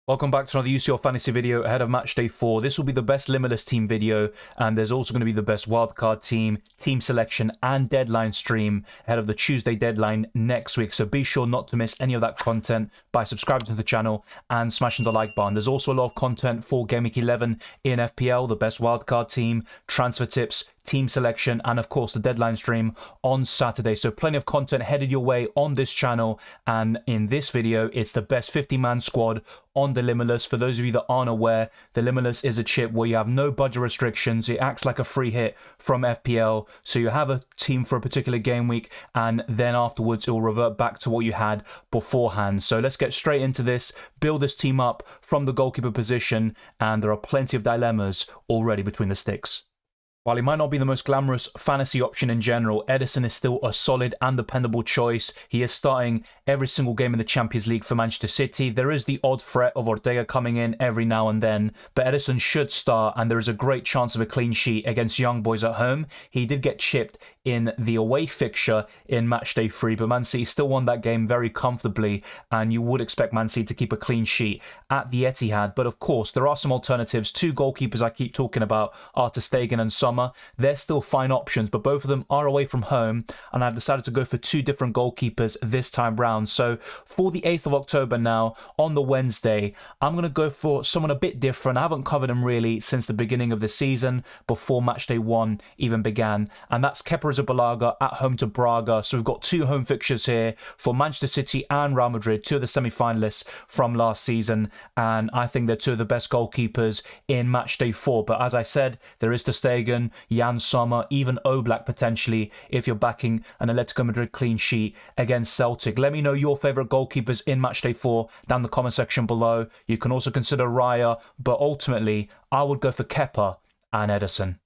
Welcome back to another UCL Fantasy video ahead of Matchday 4. This will be the best Limitless team video, and there's also going to be the best wildcard team, team selection, and deadline stream ahead of the Tuesday deadline next week. So be sure not to miss any of that content by subscribing to the channel and smashing the like button. There's also a lot of content for Game Week 11 in FPL, the best wildcard team, transfer tips, team selection, and of course the deadline stream on Saturday. So plenty of content headed your way on this channel, and in this video it's the best 50-man squad on the Limitless. For those of you that aren't aware, the Limitless is a chip where you have no budget restrictions. It acts like a free hit from FPL, so you have a team for a particular game week and then afterwards it will revert back to what you had beforehand. So let's get straight into this, build this team up from the goalkeeper position, and there are plenty of dilemmas already between the sticks. While he might not be the most glamorous fantasy option in general, Ederson is still a solid and dependable choice. He is starting every single game in the Champions League for Manchester City. There is the odd threat of Ortega coming in every now and then, but Ederson should start, and there is a great chance of a clean sheet against Young Boys at home. He did get chipped in the away fixture in Matchday 3, but Man City still won that game very comfortably, and you would expect Man City to keep a clean sheet at the Etihad. But of course, there are some alternatives. Two goalkeepers I keep talking about are Ter Stegen and Sommer. They're still fine options, but both of them are away from home, and I've decided to go for two different goalkeepers this time round. So for the 8th of October now, on the Wednesday, I'm going to go for someone a bit different. I haven't covered him really since the beginning of the season, before Matchday 1 even began, and that's Kepa Arrizabalaga at home to Braga. So we've got two home fixtures here for Manchester City and Real Madrid, two of the semi-finalists from last season, and I think they're two of the best goalkeepers in Matchday 4. But as I said, there is Ter Stegen, Jan Sommer, even Oblak potentially if you're backing an Atletico Madrid clean sheet against Celtic. Let me know your favourite goalkeepers in Matchday 4 down the comment section below. You can also consider Raya, but ultimately I would go for Kepa and Ederson.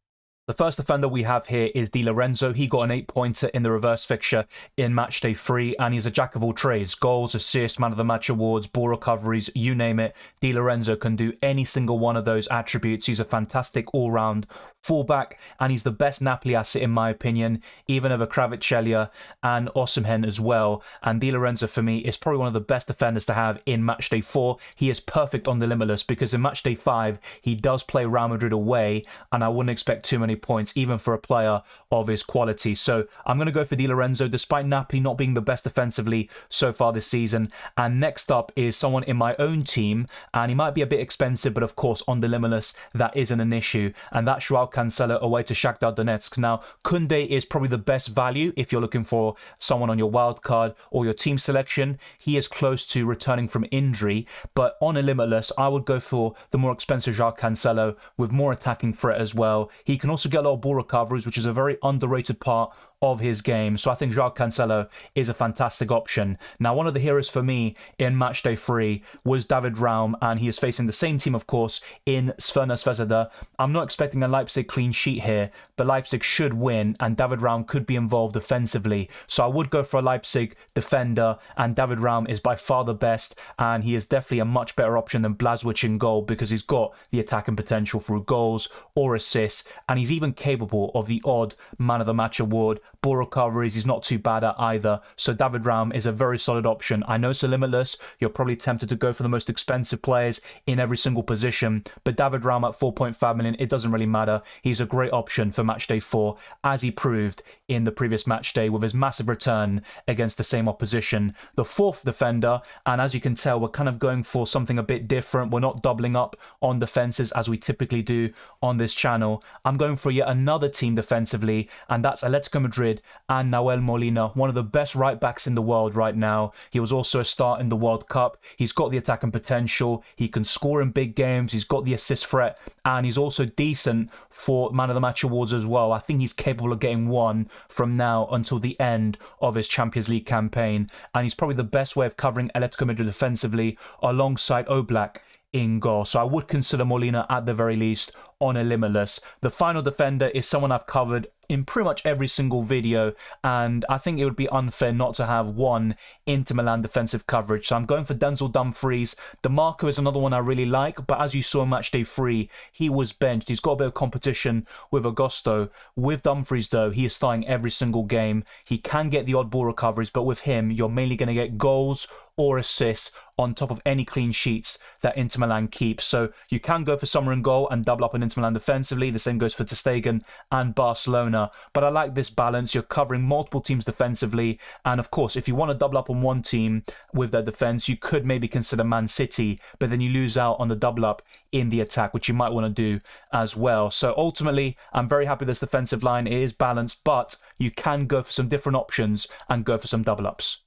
The first defender we have here is Di Lorenzo. He got an 8-pointer in the reverse fixture in Matchday 3, and he's a jack of all trades. Goals, assists, man of the match awards, ball recoveries, you name it. Di Lorenzo can do any single one of those attributes. He's a fantastic all-round fullback, and he's the best Napoli asset in my opinion, even over Kvaratskhelia and Osimhen as well. And Di Lorenzo for me is probably one of the best defenders to have in Matchday 4. He is perfect on the Limitless because in Matchday 5 he does play Real Madrid away, and I wouldn't expect too many points even for a player of his quality. So I'm going to go for Di Lorenzo despite Napoli not being the best defensively so far this season. And next up is someone in my own team, and he might be a bit expensive, but of course on the Limitless that isn't an issue, and that's Joao Cancelo away to Shakhtar Donetsk. Now Koundé is probably the best value if you're looking for someone on your wild card or your team selection. He is close to returning from injury, but on a Limitless I would go for the more expensive Joao Cancelo with more attacking threat as well. He can also get a lot of ball recoveries, which is a very underrated part of his game. So I think Joao Cancelo is a fantastic option. Now, one of the heroes for me in Matchday 3 was David Raum, and he is facing the same team, of course, in Sverna Zvezda. I'm not expecting a Leipzig clean sheet here, but Leipzig should win, and David Raum could be involved offensively. So I would go for a Leipzig defender, and David Raum is by far the best, and he is definitely a much better option than Blažević in goal because he's got the attacking potential through goals or assists, and he's even capable of the odd man of the match award. Ball recoveries, he's not too bad at either. So David Raum is a very solid option. I know it's a Limitless. You're probably tempted to go for the most expensive players in every single position, but David Raum at 4.5 million, it doesn't really matter. He's a great option for Matchday 4, as he proved in the previous Matchday with his massive return against the same opposition. The fourth defender, and as you can tell, we're kind of going for something a bit different. We're not doubling up on defenses as we typically do on this channel. I'm going for yet another team defensively, and that's Atletico Madrid and Nahuel Molina, one of the best right backs in the world right now. He was also a start in the World Cup. He's got the attacking potential. He can score in big games. He's got the assist threat, and he's also decent for man of the match awards as well. I think he's capable of getting one from now until the end of his Champions League campaign, and he's probably the best way of covering Atletico Madrid defensively alongside Oblak in goal. So I would consider Molina at the very least on a Limitless. The final defender is someone I've covered in pretty much every single video, and I think it would be unfair not to have one Inter Milan defensive coverage. So I'm going for Denzel Dumfries. The marker is another one I really like, but as you saw in Matchday 3, he was benched. He's got a bit of competition with Augusto. With Dumfries though, he is starting every single game. He can get the odd ball recoveries, but with him, you're mainly going to get goals or assists on top of any clean sheets that Inter Milan keeps. So you can go for Sommer in goal and double up on Inter Milan defensively. The same goes for ter Stegen and Barcelona. But I like this balance. You're covering multiple teams defensively. And of course, if you want to double up on one team with their defense, you could maybe consider Man City, but then you lose out on the double up in the attack, which you might want to do as well. So ultimately, I'm very happy with this defensive line. It is balanced, but you can go for some different options and go for some double ups.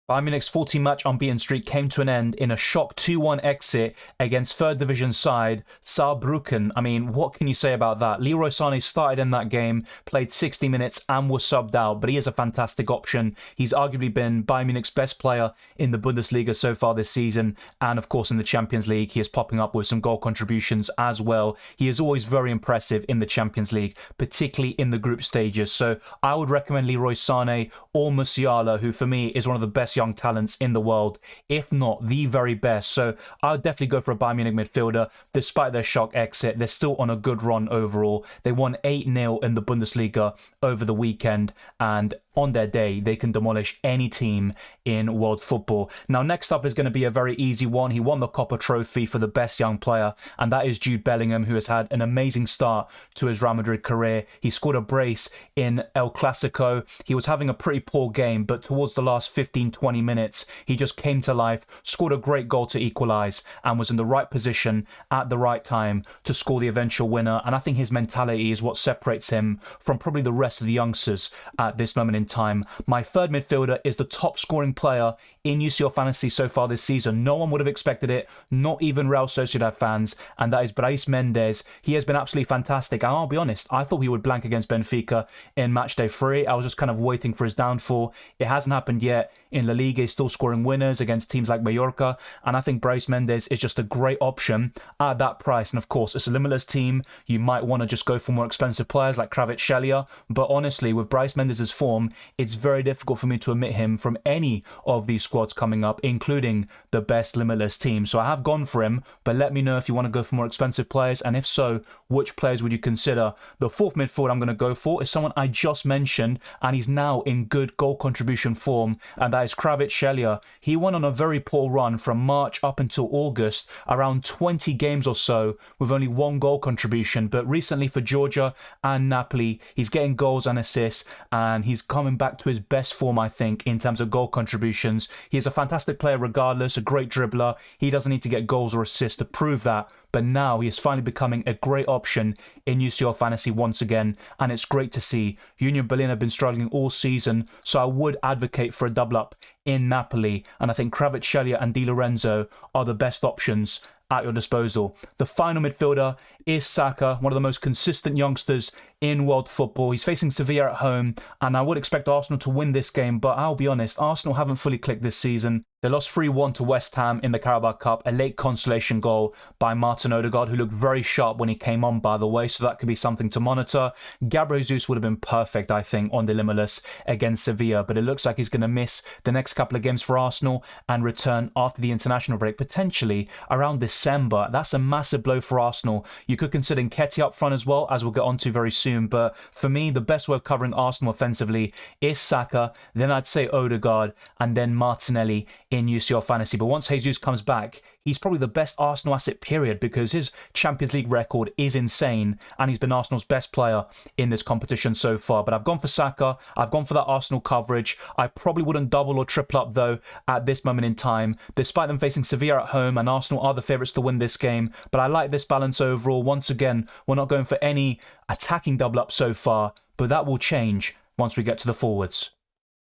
Bayern Munich's 14-match unbeaten streak came to an end in a shock 2-1 exit against third division side Saarbrücken. I mean, what can you say about that? Leroy Sané started in that game, played 60 minutes and was subbed out, but he is a fantastic option. He's arguably been Bayern Munich's best player in the Bundesliga so far this season, and of course in the Champions League he is popping up with some goal contributions as well. He is always very impressive in the Champions League, particularly in the group stages. So I would recommend Leroy Sané or Musiala, who for me is one of the best young talents in the world, if not the very best. So I would definitely go for a Bayern Munich midfielder. Despite their shock exit, they're still on a good run overall. They won 8-0 in the Bundesliga over the weekend, and on their day, they can demolish any team in world football. Now, next up is going to be a very easy one. He won the Copper Trophy for the best young player, and that is Jude Bellingham, who has had an amazing start to his Real Madrid career. He scored a brace in El Clasico. He was having a pretty poor game, but towards the last 15-20 minutes, he just came to life, scored a great goal to equalise, and was in the right position at the right time to score the eventual winner. And I think his mentality is what separates him from probably the rest of the youngsters at this moment in time. My third midfielder is the top scoring player in UCL Fantasy so far this season. No one would have expected it, not even Real Sociedad fans, and that is Brais Mendes. He has been absolutely fantastic, and I'll be honest, I thought he would blank against Benfica in Matchday 3. I was just kind of waiting for his downfall. It hasn't happened yet. In La Liga, he's still scoring winners against teams like Mallorca, and I think Brais Mendes is just a great option at that price. And of course, it's a limitless team. You might want to just go for more expensive players like Kvaratskhelia, but honestly, with Brais Mendes' form, it's very difficult for me to omit him from any of these squads coming up, including the best limitless team. So I have gone for him, but let me know if you want to go for more expensive players, and if so, which players would you consider? The fourth midfield I'm going to go for is someone I just mentioned, and he's now in good goal contribution form, and that is Kvaratskhelia. He went on a very poor run from March up until August, around 20 games or so, with only one goal contribution, but recently for Georgia and Napoli, he's getting goals and assists, and he's coming back to his best form, I think, in terms of goal contributions. He is a fantastic player regardless, a great dribbler. He doesn't need to get goals or assists to prove that, but now he is finally becoming a great option in UCL Fantasy once again, and it's great to see. Union Berlin have been struggling all season, so I would advocate for a double up in Napoli, and I think Kvaratskhelia and Di Lorenzo are the best options at your disposal. The final midfielder is Saka, one of the most consistent youngsters in world football. He's facing Sevilla at home, and I would expect Arsenal to win this game, but I'll be honest, Arsenal haven't fully clicked this season. They lost 3-1 to West Ham in the Carabao Cup, a late consolation goal by Martin Odegaard, who looked very sharp when he came on, by the way, so that could be something to monitor. Gabriel Jesus would have been perfect, I think, on the Limitless against Sevilla, but it looks like he's going to miss the next couple of games for Arsenal and return after the international break, potentially around December. That's a massive blow for Arsenal. You could consider Nketiah up front as well, as we'll get onto very soon, but for me, the best way of covering Arsenal offensively is Saka, then I'd say Odegaard, and then Martinelli in UCL Fantasy. But once Jesus comes back, he's probably the best Arsenal asset, period, because his Champions League record is insane, and he's been Arsenal's best player in this competition so far. But I've gone for Saka. I've gone for that Arsenal coverage. I probably wouldn't double or triple up, though, at this moment in time, despite them facing Sevilla at home, and Arsenal are the favourites to win this game. But I like this balance overall. Once again, we're not going for any attacking double up so far, but that will change once we get to the forwards.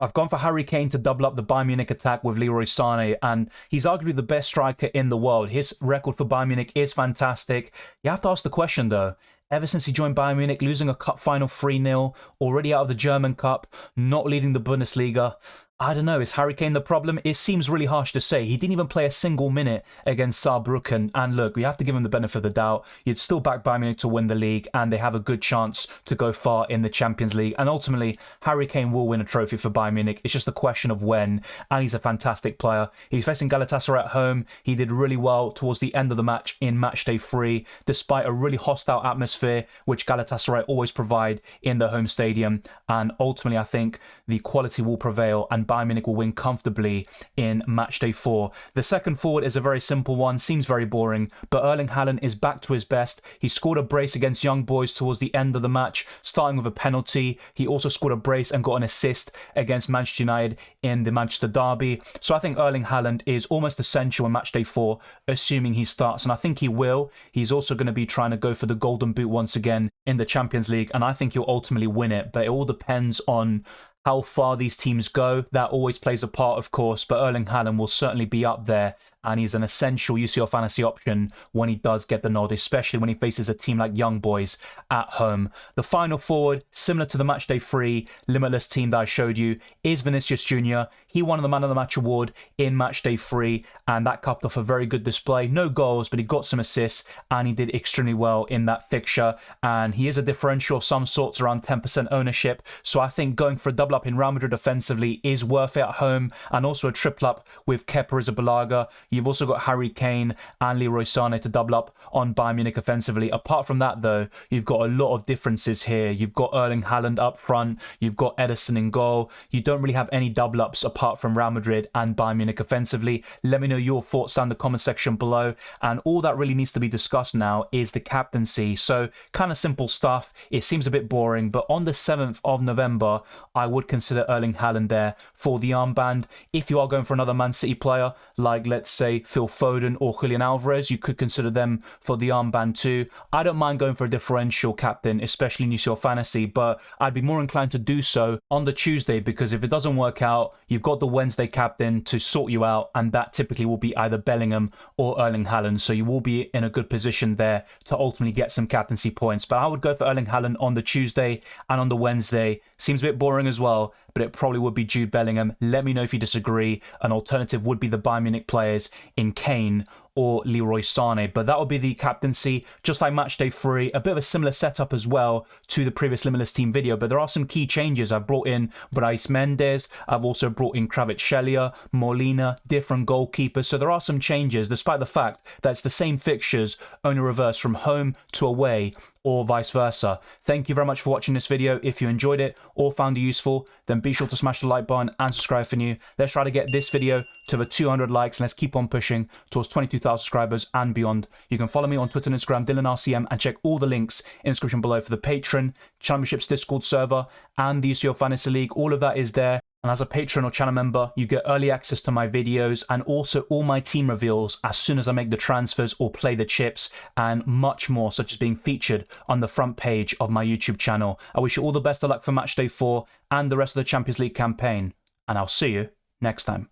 I've gone for Harry Kane to double up the Bayern Munich attack with Leroy Sané, and he's arguably the best striker in the world. His record for Bayern Munich is fantastic. You have to ask the question, though. Ever since he joined Bayern Munich, losing a cup final 3-0, already out of the German Cup, not leading the Bundesliga, I don't know, is Harry Kane the problem? It seems really harsh to say. He didn't even play a single minute against Saarbrücken. And look, we have to give him the benefit of the doubt. You'd still back Bayern Munich to win the league, and they have a good chance to go far in the Champions League. And ultimately, Harry Kane will win a trophy for Bayern Munich. It's just a question of when, and he's a fantastic player. He's facing Galatasaray at home. He did really well towards the end of the match in Matchday 3, despite a really hostile atmosphere, which Galatasaray always provide in the home stadium. And ultimately, I think the quality will prevail, and Bayern Munich will win comfortably in matchday 4. The second forward is a very simple one, seems very boring, but Erling Haaland is back to his best. He scored a brace against Young Boys towards the end of the match, starting with a penalty. He also scored a brace and got an assist against Manchester United in the Manchester derby. So I think Erling Haaland is almost essential in matchday 4, assuming he starts, and I think he will. He's also going to be trying to go for the Golden Boot once again in the Champions League, and I think he'll ultimately win it, but it all depends on how far these teams go. That always plays a part, of course, but Erling Haaland will certainly be up there, and he's an essential UCL fantasy option when he does get the nod, especially when he faces a team like Young Boys at home. The final forward, similar to the Matchday 3 Limitless team that I showed you, is Vinicius Jr. He won the Man of the Match award in Matchday 3, and that capped off a very good display. No goals, but he got some assists, and he did extremely well in that fixture, and he is a differential of some sorts, around 10% ownership, so I think going for a double up in Real Madrid offensively is worth it at home, and also a triple up with Kepa Arrizabalaga. You've also got Harry Kane and Leroy Sané to double up on Bayern Munich offensively. Apart from that, though, you've got a lot of differences here. You've got Erling Haaland up front. You've got Ederson in goal. You don't really have any double ups apart from Real Madrid and Bayern Munich offensively. Let me know your thoughts down in the comment section below. And all that really needs to be discussed now is the captaincy. So kind of simple stuff. It seems a bit boring, but on the 7th of November, I would consider Erling Haaland there for the armband. If you are going for another Man City player, like let's say Phil Foden or Julian Alvarez, you could consider them for the armband too. I don't mind going for a differential captain, especially in UCL Fantasy, but I'd be more inclined to do so on the Tuesday, because if it doesn't work out, you've got the Wednesday captain to sort you out, and that typically will be either Bellingham or Erling Haaland, so you will be in a good position there to ultimately get some captaincy points. But I would go for Erling Haaland on the Tuesday, and on the Wednesday, seems a bit boring as well, but it probably would be Jude Bellingham. Let me know if you disagree. An alternative would be the Bayern Munich players in Kane or Leroy Sané, but that would be the captaincy, just like Matchday 3. A bit of a similar setup as well to the previous Limitless team video, but there are some key changes. I've brought in Brais Mendes, I've also brought in Kvaratskhelia, Molina, different goalkeepers, so there are some changes, despite the fact that it's the same fixtures, only reversed from home to away, or vice versa. Thank you very much for watching this video. If you enjoyed it or found it useful, then be sure to smash the like button and subscribe if you're new. Let's try to get this video to the 200 likes, and let's keep on pushing towards 22,000 subscribers and beyond. You can follow me on Twitter and Instagram, DylanRCM, and check all the links in the description below for the Patreon, Championships Discord server, and the UCL Fantasy League. All of that is there. And as a Patreon or channel member, you get early access to my videos and also all my team reveals as soon as I make the transfers or play the chips, and much more, such as being featured on the front page of my YouTube channel. I wish you all the best of luck for Matchday 4 and the rest of the Champions League campaign, and I'll see you next time.